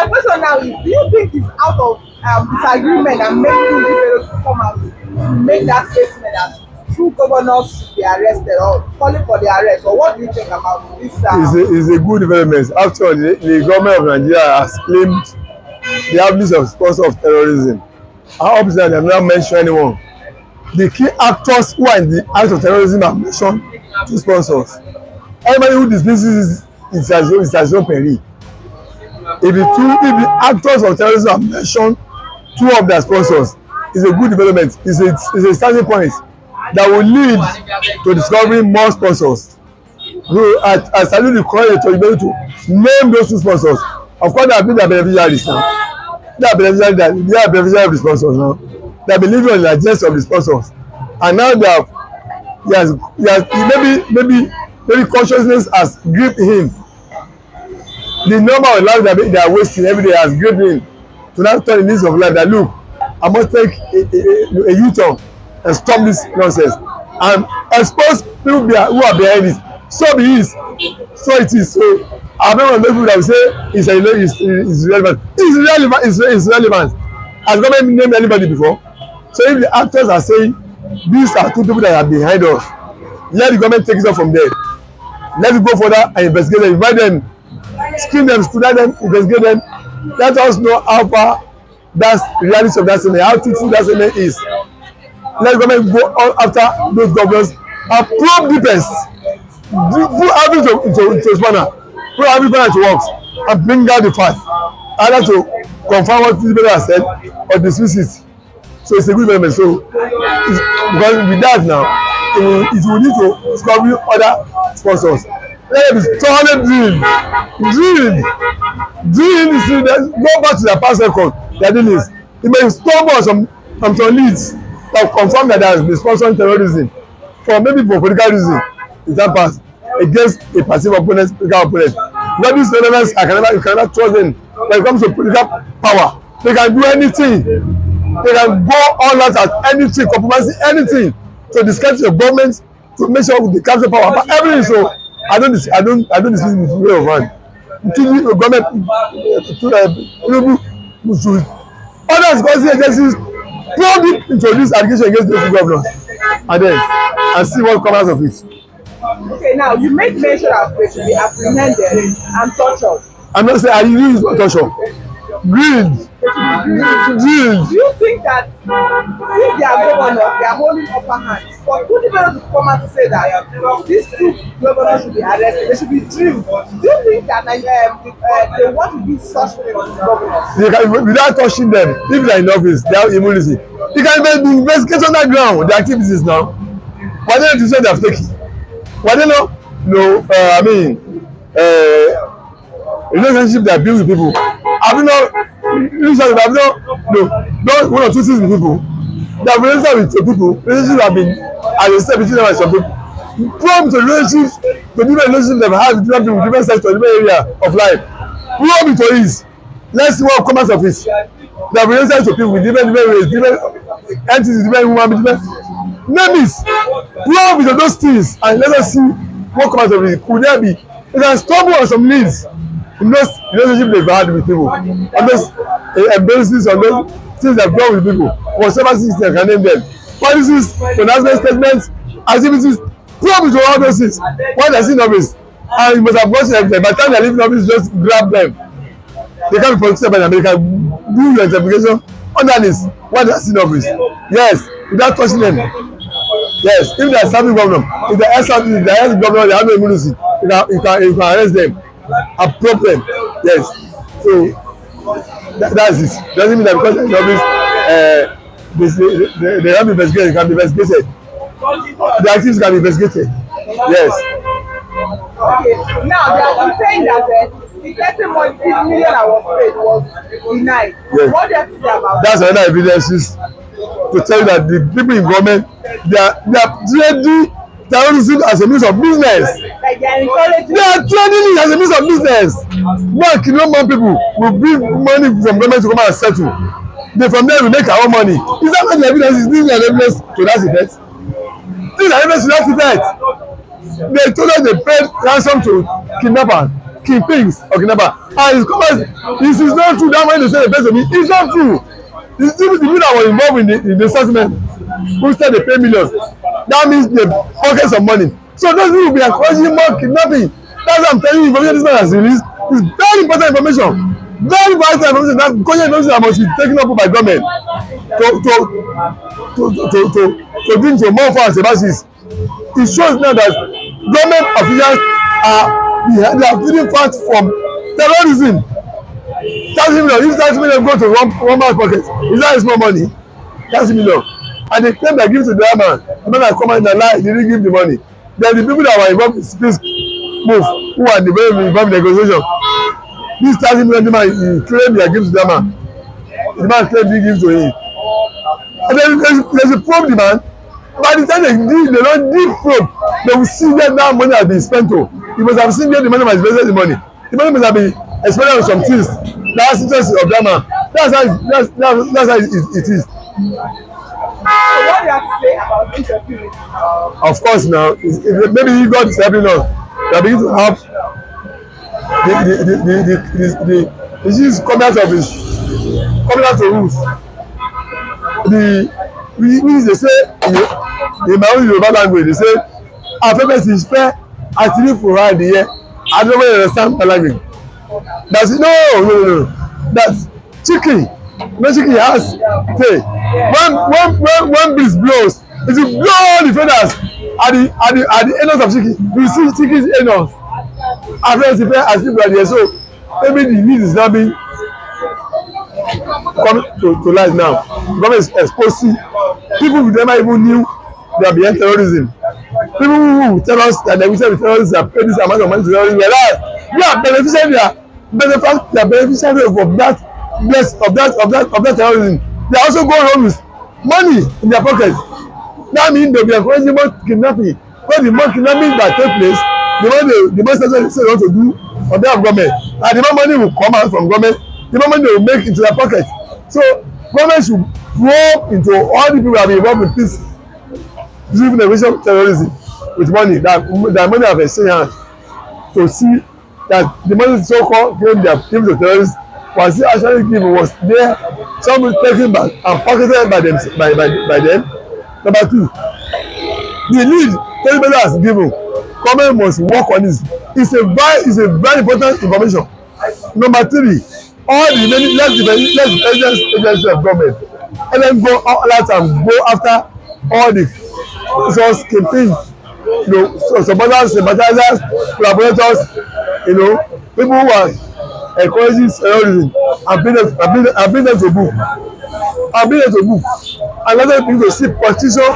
my question now is, do you think it's out of disagreement and making people to come out to make that statement that two governors should be arrested or calling for the arrest, or what do you think about this? It's a good development. After all, the government of Nigeria has claimed the abuse of sponsor of terrorism. I hope that they have not mentioned anyone. The key actors who are in the act of terrorism have mentioned two sponsors. Anybody who dismisses it is as own peril. If the actors of terrorism have mentioned two of their sponsors, it's a good development. It's a starting point that will lead to discovering more sponsors. So I salute the courage to be able to name those two sponsors. Of course, they have been their beneficiaries now. They are beneficiaries of the sponsors now. They have been living on the agents of the sponsors, and now maybe consciousness has gripped him. The number of lives that they are wasting every day has gripped him to now turn the list of life that look, I must take a U-turn and stop this nonsense and expose people who are behind it. So be it. So it is. So I don't know people that will say it's relevant. It's relevant. Has government named anybody before? So if the actors are saying these are two people that are behind us, let the government take it up from there. Let it go further and investigate them. Invite them, screen them, scrutinize them, investigate them. Let us know how far that's the reality of that statement, how truthful that statement is. Let the government go on after those governors and probe the best. Put everything into spanner, put everything into works, and bring out the fact. Either to confirm what the people have said or dismiss it. So it's a good development. So because with that now, it will need to discover other sponsors. Let them be thoroughly drilled. Go back to their past record, their dealings. It may stumble on some leads that confirm that they have been sponsoring terrorism for political reason in that past against a passive opponent, political opponent. But these elements, you cannot trust them. When it comes to political power, they can do anything. They can go all out at anything, compromising anything to discredit your government, to make sure they capture power. But everything, so I don't dismiss with the way of man. The government should other security agencies probe into this allegation against those governors, and see what comes out of it. Okay, now you make mention of they should be apprehended and tortured. I'm not saying I use torture. Greed. Do you think that since they are governors, they are holding upper hands, for two people to come out to say that these two governors should be arrested, they should be drilled? Do you think that they want to do such things to governors? Without touching them, if they are in office, they have immunity. You can investigate on that ground the activities now. Why don't you say they have taken? Why don't you know? Relationship that build with people. Have you not one or two things with people? They have relationship with people. Relationships have been as a step between them and some people. Probe to relationships, to different relationships they've had with different people, different sectors, different area of life. Probe into it. Let's see what comes of it. They have relationship to people with different ways, different entities, different human beings, different names. Probe into those things and let us see what comes of it. Could there be? They can stumble on some needs in those relationships they've had with people, on those embraces, on those things they've done with people, whatever things they can name them. Policies, pronouncement statements, activities, probe into all those things. When they're in office, and you must have watched them, by the time they're leaving office, just grab them. They can't be politicians by them, they can do your interpretation under this when they're in office. Yes, without touching them. Yes, if they're serving governor, if they're ex governor, they have no immunity, you can arrest them. A problem, yes. So that's it. Doesn't mean that because in office, they have investigated, can be investigated. The activities can be investigated. Yes. Okay. Now they are saying that the 30 million I was paid was denied. Yes. What do you have to say about that's that? another evidences to tell you that the people in government they are trading terrorism as a means of business. Like they are encouraging. They are trading it as a means of business. Bank, more people will bring money from government to come and settle. Then from there we make our own money. Is that not the evidence? Is this the evidence to that effect? This is the evidence to that effect. They told us they paid ransom to kidnappers. kidnappings or kidnapper. And it's because this is not true. That when they say the person to me, it's not true. It's the people that were involved in the settlement who said they pay millions. That means they pocket some money. So those people will be encouraging more kidnapping. That's what I'm telling you. Information this man has released is very important information. Very vital information that information that must be taken up by government to bring to more funds about this. It shows now that government officials they are feeding funds from terrorism. 30 million, if 30 million go to one man's pocket, is that small money? 30 million. And they claim they give to the man. The man that come out in the lie, they didn't give the money. Then the people that were involved in this move, who are involved in negotiation, this 30 million, the man claim they give to the man. The man claim they give to him. And then there's a probe the man. By the time they don't deep probe, they will see that money has been spent on. You must have seen where the money has invested the money. The money must have been expended on some things. That's the interest of that man. That's how it is. So what do you have to say about insecurity? Of course, now maybe God is helping us. We are beginning to have the disease coming out of his coming out of rules. They say in my own Yoruba language, they say afẹ́fẹ́ ti fẹ́ àti ní fura adìyẹ. I don't really understand my language. That's no. That's chicken. No chicken has tail. When breeze blows, it will blow the feathers at the anus of chicken. You see chicken's anus. After the fair as people are there, so maybe the meat is not being come to light now. Government is exposing people who never even knew they are behind terrorism. People who tell us that they will say the terrorists have paid this amount of money to terrorism, whereas they are beneficiary of that terrorism. They also go home with money in their pocket. That means they will be encouraging more kidnapping. When the more kidnapping that take place, the more they say they want to do on behalf of government, and the more money will come out from government, the more money they will make into their pocket. So government should flow into all the people that are involved in peace, even the racial terrorism, with money that money have exchanged hands to see that the money so-called given to terrorists was actually given was there, some taken back and pocketed by them. Number two, the lead Turji Bello has given, government must work on this. It's a very important information. Number three, all the remaining less agencies of government, and then go out and go after all the resource campaigns, supporters, sympathizers, collaborators, people who are encouraging terrorism and bring them to book. And let them begin to see position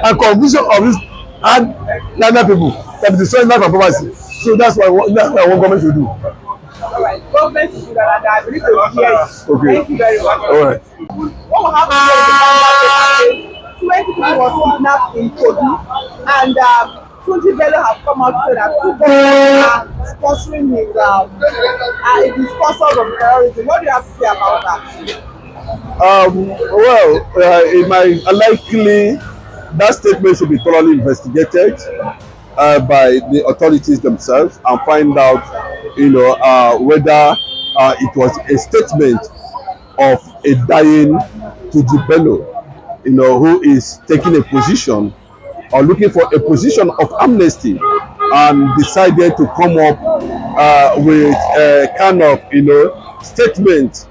and conviction of these hard-landed people that is destroying life and property. So that's what I want government to do. All right, government to do that, and I believe they will hear it. Okay. Thank you very much. All right. What will happen here is 20 people was kidnapped in Kogi, and Turji Bello have come out to say that two governments are sponsoring his the sponsors of terrorism. What do you have to say about that? It might unlikely that statement should be thoroughly investigated by the authorities themselves and find out, whether it was a statement of a dying Turji Bello, who is taking a position or looking for a position of amnesty and decided to come up with a kind of, statement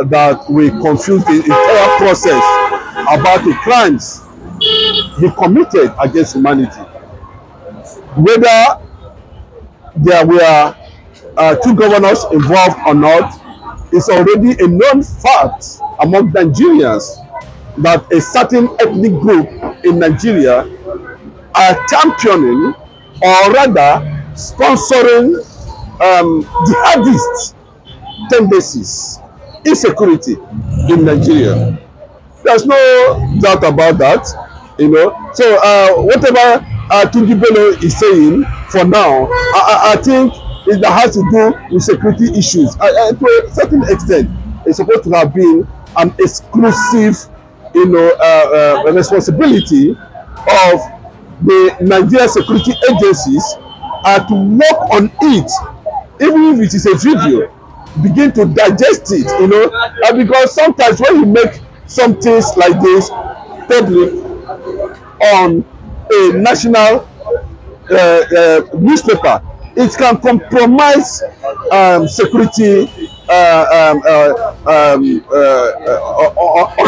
that will confuse the entire process about the crimes he committed against humanity. Whether there were two governors involved or not, it's already a known fact among Nigerians that a certain ethnic group in Nigeria are championing or rather sponsoring jihadist tendencies, insecurity in Nigeria. There's no doubt about that, So whatever Turji Bello is saying for now, I think it has to do with security issues. To a certain extent, it's supposed to have been an exclusive, responsibility of the Nigerian security agencies to work on it even if it is a video, begin to digest it, because sometimes when you make some things like this public on a national newspaper, it can compromise security,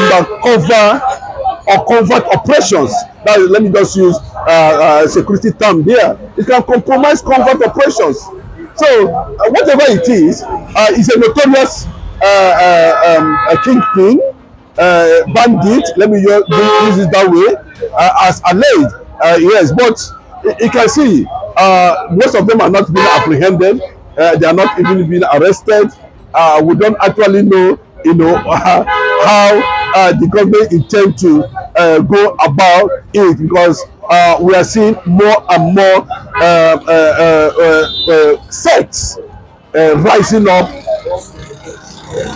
undercover or covert operations. That is, let me just use security term there. It can compromise covert operations. So whatever it is a notorious kingpin, bandit. Let me use it that way, as alleged. Yes, but you can see most of them are not being apprehended. They are not even being arrested. We don't actually know, how the government intend to go about it, because we are seeing more and more sects rising up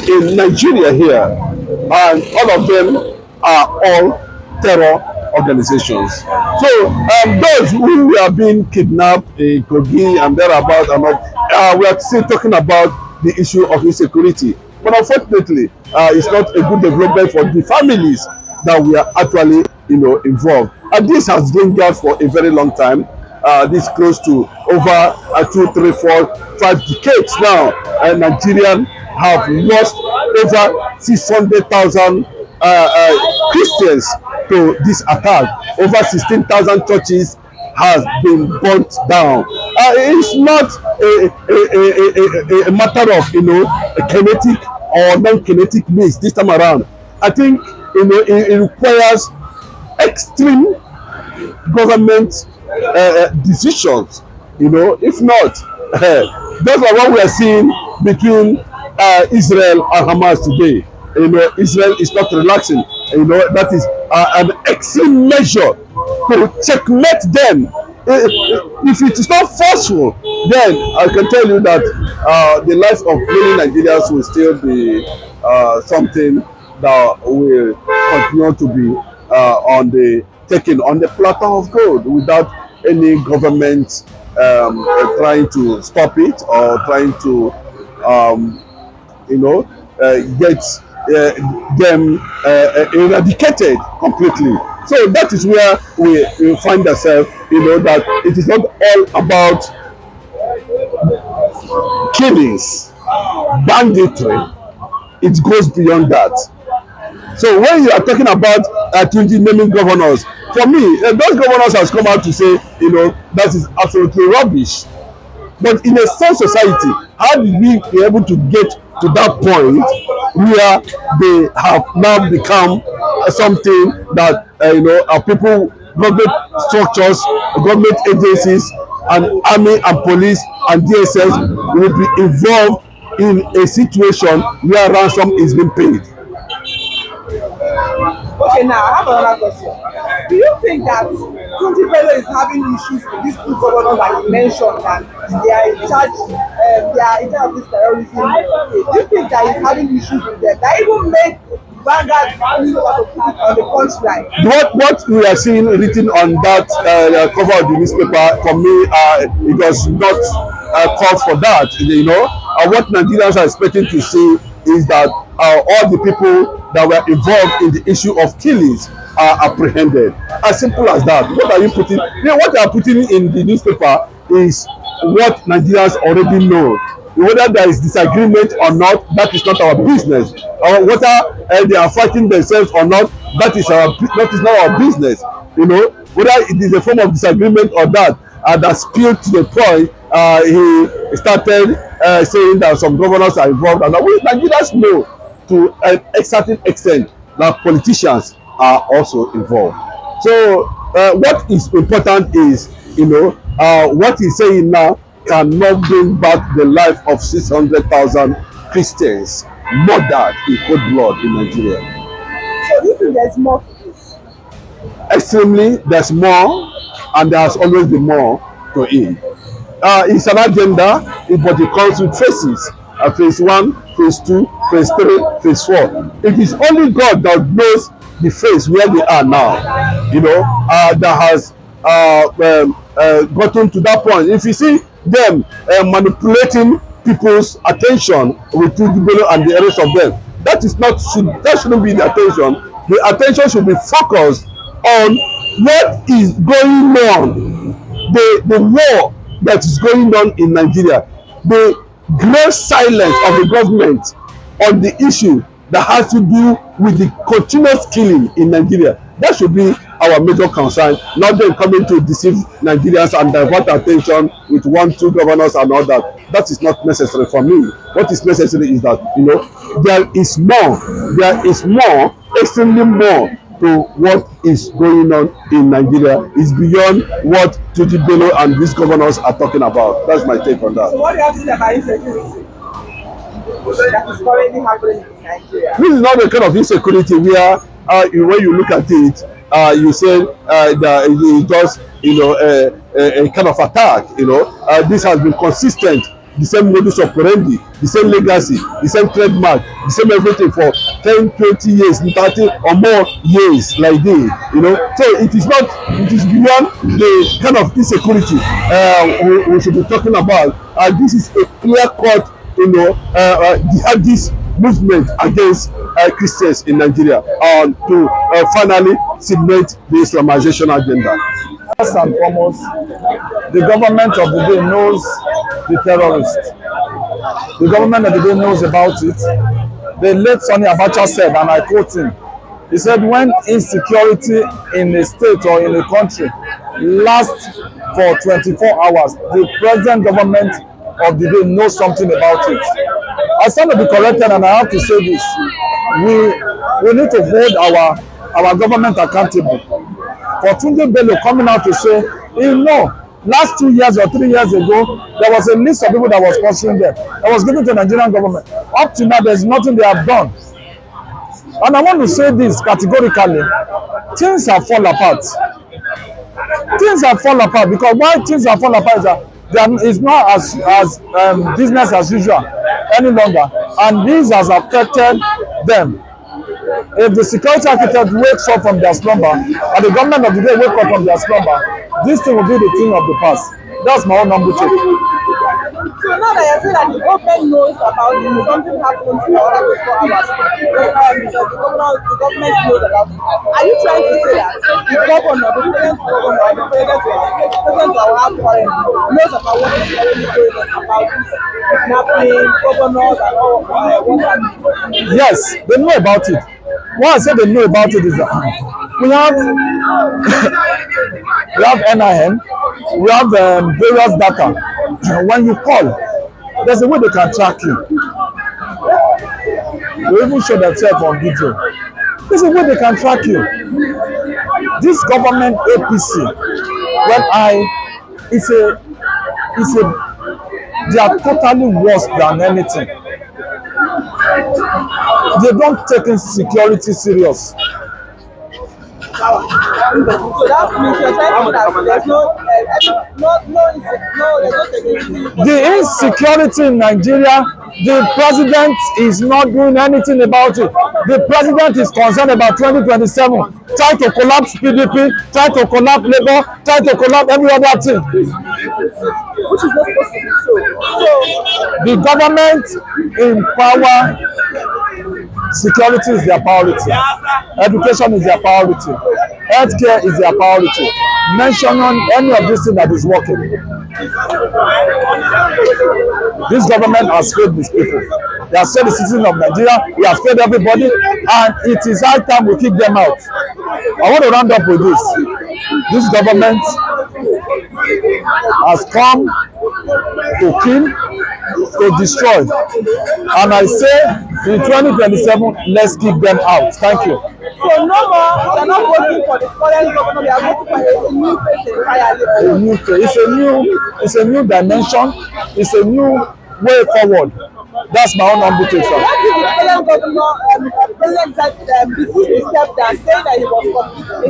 in Nigeria here, and all of them are all terror organizations. So those who are being kidnapped in Kogi and thereabout, we are still talking about the issue of insecurity. But unfortunately, it's not a good development for the families that we are actually, involved. And this has lingered for a very long time. This close to over 2, 3, 4, 5 decades now. Nigerians have lost over 600,000 Christians to this attack. Over 16,000 churches has been burnt down. It's not a matter of a kinetic or non-kinetic means this time around. I think it requires extreme government decisions. If not, that's what we are seeing between Israel and Hamas today. Israel is not relaxing. That is an extreme measure to checkmate them. If it is not forceful, then I can tell you that the life of many Nigerians will still be something that will continue to be taken on the platter of gold without any government trying to stop it or trying to get them eradicated completely. So that is where we find ourselves, that it is not all about killings, banditry. It goes beyond that. So when you are talking about Turji naming governors, for me, those governors has come out to say, that is absolutely rubbish. But in a sane society, how did we be able to get to that point where they have now become something that people, government structures, government agencies, and army and police and DSS will be involved in a situation where ransom is being paid? Okay, now I have another question. Do you think that Turji Bello is having issues with these two governors that you mentioned, that they are in charge of this terrorism? Do you think that he's having issues with them? That even make Vanguard to put it on the punchline? What we are seeing written on that cover of the newspaper, for me, it was not called for that. What Nigerians are expecting to see is that all the people that were involved in the issue of killings are apprehended. As simple as that. What are you putting? What they are putting in the newspaper is what Nigerians already know. Whether there is disagreement or not, that is not our business. Or whether they are fighting themselves or not, that is not our business. Whether it is a form of disagreement or that spilled to the point he started saying that some governors are involved, and we Nigerians know to a certain extent that politicians are also involved. So what is important is, what he's saying now cannot bring back the life of 600,000 Christians murdered in cold blood in Nigeria. So do you think there's more to this? Extremely, there's more, and there has always been more to it. It's an agenda, but it comes with phases. Phase 1, phase 2, phase 3, phase 4. It is only God that knows the phase where we are now, that has gotten to that point. If you see them manipulating people's attention with Turji Bello and the rest of them. That is not that shouldn't be the attention. The attention should be focused on what is going on, the war that is going on in Nigeria, the great silence of the government on the issue that has to do with the continuous killing in Nigeria. That should be our major concern, not them coming to deceive Nigerians and divert attention with 1-2 governors and all that. That is not necessary for me. What is necessary is that, you know, there is more, extremely more to what is going on in Nigeria. Is beyond what Turji Bello and these governors are talking about. That's my take on that. So what do you have to say about insecurity that is currently happening in Nigeria? This is not the kind of insecurity where when you look at it, you say that it just, you know, a kind of attack. You know, this has been consistent. The same modus operandi, the same legacy, the same trademark, the same everything for 10, 20 years, 30 or more years like this, you know. So it is beyond the kind of insecurity we should be talking about. This is a clear-cut, you know, jihadist movement against Christians in Nigeria to finally cement the Islamization agenda. First and foremost, the government of the day knows the terrorists. The government of the day knows about it. The late Sonny Abacha said, and I quote him, he said, when insecurity in a state or in a country lasts for 24 hours, the present government of the day knows something about it. I stand to be corrected, and I have to say this. We need to hold our government accountable. For Turji Bello coming out to say, you know, last 2 years or 3 years ago, there was a list of people that was sponsoring them, that was given to the Nigerian government. Up to now, there's nothing they have done. And I want to say this categorically, things have fallen apart. Things have fallen apart because why things have fallen apart is that it's not as business as usual any longer, and this has affected them. If the security architect wakes up from their slumber and the government of the day wake up from their slumber, this thing will be the thing of the past. That's my own number 2. So now that you're saying that the government knows about it, something happens in the other 24 hours, the government knows about it. Are you trying to say that the governor, the president of our current knows about what is currently going on about this kidnapping, governors and all what have you? Yes, they know about it. What I say they know about it is that we have NIN, we have various data. When you call, there's a way they can track you. They even show themselves on video. There's a way they can track you. This government APC, they are totally worse than anything. They don't take insecurity serious. So that means you're trying to that there's no The insecurity in Nigeria, the president is not doing anything about it. The president is concerned about 2027, trying to collapse PDP, trying to collapse Labour, trying to collapse every other thing. Which is not supposed to be so. So the government in power, security is their priority. Education is their priority. Healthcare is their priority. Mention on any of these things that is working. This government has failed these people. They have failed the citizens of Nigeria. He has failed everybody, and it is high time we kick them out. I want to round up with this. This government has come to kill, to destroy, and I say in 2027, let's kick them out. Thank you. So no more, we are not voting for the current governor, we are voting for a new face entirely. A new face. It's a new dimension. It's a new way forward. That's my own number 2, sir. What if the current governor, president said before he stepped down, saying that he was completely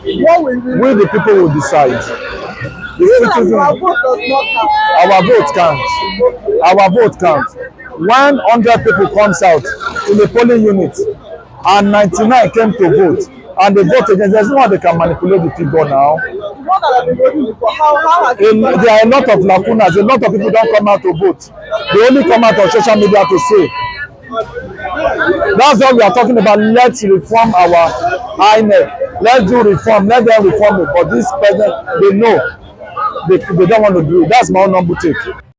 8 years? What will we The people will decide. our vote does not count. Our vote counts. Our vote counts. When 100 people comes out in the polling unit and 99 came to vote and they vote against, there's no one they can manipulate the figure now. know that have been voting before. How has it gone? There are a lot of lacunas. A lot of people don't come out to vote. They only come out on social media to say. That's what we are talking about. Let's reform our INEC. Let's do reform. Let them reform it. But this president, they know they don't want to do it. That's my own humble take.